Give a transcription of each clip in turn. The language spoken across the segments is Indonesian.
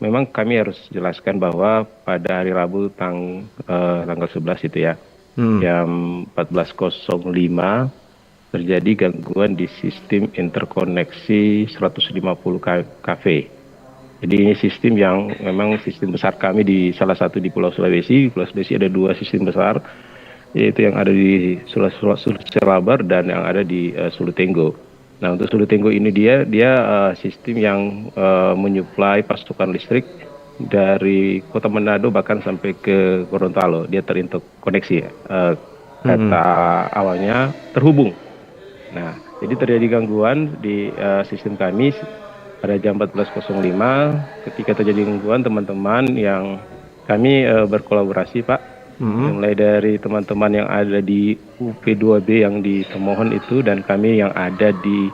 memang kami harus jelaskan bahwa pada hari Rabu tanggal 11 itu ya, jam 14.05 terjadi gangguan di sistem interkoneksi 150 kV. Jadi ini sistem yang memang sistem besar kami di salah satu di Pulau Sulawesi. Pulau Sulawesi ada dua sistem besar, yaitu yang ada di Sulabar dan yang ada di Sulutenggo. Nah, untuk Sulutenggo ini dia sistem yang menyuplai pasokan listrik dari Kota Manado bahkan sampai ke Gorontalo. Dia terinterkoneksi ya. Kata awalnya terhubung. Nah, jadi terjadi gangguan di sistem kami pada jam 14.05. Ketika terjadi gangguan, teman-teman yang kami berkolaborasi, Pak, mulai dari teman-teman yang ada di UP2B yang di Temohon itu, dan kami yang ada di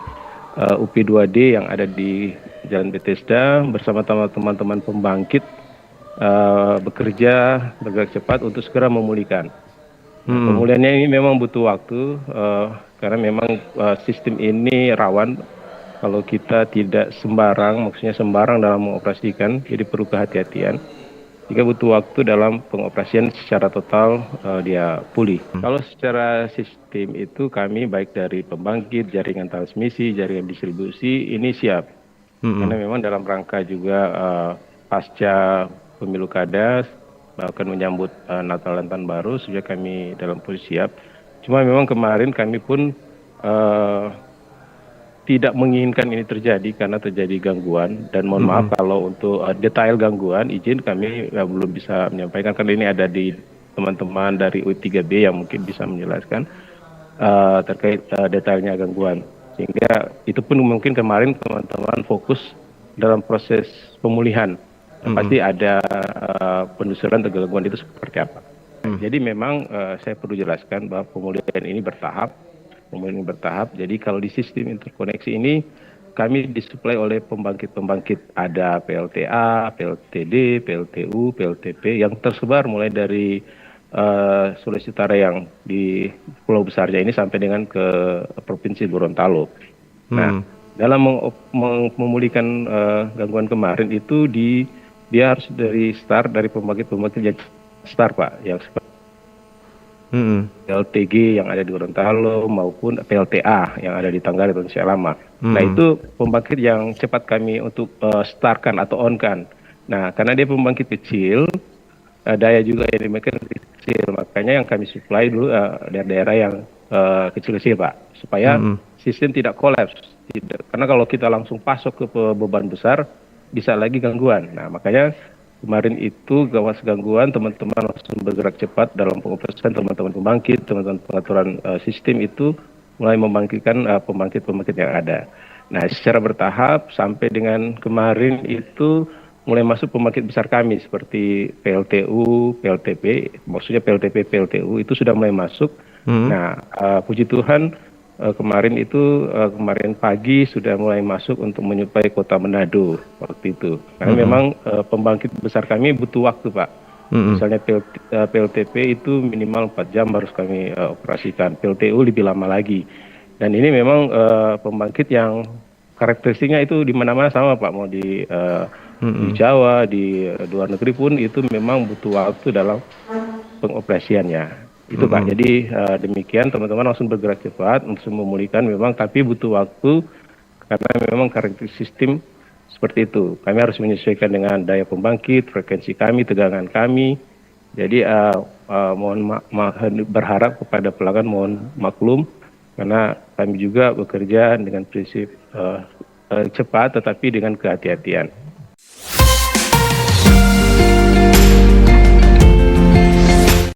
UP2D yang ada di Jalan Bethesda bersama teman-teman pembangkit bekerja bergerak cepat untuk segera memulihkan. Pemulihannya ini memang butuh waktu karena memang sistem ini rawan kalau kita tidak sembarang, maksudnya sembarang dalam mengoperasikan, jadi perlu kehati-hatian. Jika butuh waktu dalam pengoperasian secara total dia pulih. Kalau secara sistem itu kami baik dari pembangkit, jaringan transmisi, jaringan distribusi ini siap. Karena memang dalam rangka juga pasca pemilu kada akan menyambut Natal dan Tahun Baru, sudah kami dalam posisi siap. Cuma memang kemarin kami pun tidak menginginkan ini terjadi karena terjadi gangguan, dan mohon maaf kalau untuk detail gangguan izin kami belum bisa menyampaikan karena ini ada di teman-teman dari U3B yang mungkin bisa menjelaskan terkait detailnya gangguan, sehingga itu pun mungkin kemarin teman-teman fokus dalam proses pemulihan. Pasti ada penelusuran gangguan itu seperti apa. Jadi memang saya perlu jelaskan bahwa pemulihan ini bertahap. Jadi kalau di sistem interkoneksi ini kami disuplai oleh pembangkit-pembangkit, ada PLTA, PLTD, PLTU, PLTP yang tersebar mulai dari Sulawesi Utara yang di pulau besarnya ini sampai dengan ke Provinsi Gorontalo. Nah, dalam memulihkan gangguan kemarin itu dia harus dari pembangkit-pembangkit yang start, Pak, yang seperti PLTG yang ada di Gorontalo maupun PLTA yang ada di Tanggaran dan Sialama. Nah, itu pembangkit yang cepat kami untuk startkan atau onkan. Nah, karena dia pembangkit kecil, daya juga yang dimakan kecil, makanya yang kami supply dulu daerah-daerah yang kecil-kecil, Pak, supaya sistem tidak kolaps. Karena kalau kita langsung pasok ke beban besar, bisa lagi gangguan. Nah, makanya kemarin itu gangguan, teman-teman langsung bergerak cepat dalam pengoperasian, teman-teman pembangkit, teman-teman pengaturan sistem itu mulai membangkitkan pembangkit-pembangkit yang ada. Nah, secara bertahap sampai dengan kemarin itu mulai masuk pembangkit besar kami seperti PLTU, PLTP, maksudnya PLTP, PLTU itu sudah mulai masuk. Nah, puji Tuhan kemarin pagi sudah mulai masuk untuk menyuplai Kota Manado waktu itu. Karena memang pembangkit besar kami butuh waktu, Pak. Misalnya PLTP itu minimal 4 jam harus kami operasikan. PLTU lebih lama lagi. Dan ini memang pembangkit yang karakteristiknya itu di mana-mana sama, Pak. Mau di Jawa, di luar negeri pun itu memang butuh waktu dalam pengoperasiannya. Itu Pak, jadi demikian teman-teman langsung bergerak cepat untuk memulihkan memang, tapi butuh waktu karena memang karakteristik sistem seperti itu. Kami harus menyesuaikan dengan daya pembangkit, frekuensi kami, tegangan kami. Jadi mohon berharap kepada pelanggan mohon maklum karena kami juga bekerja dengan prinsip cepat tetapi dengan kehati-hatian.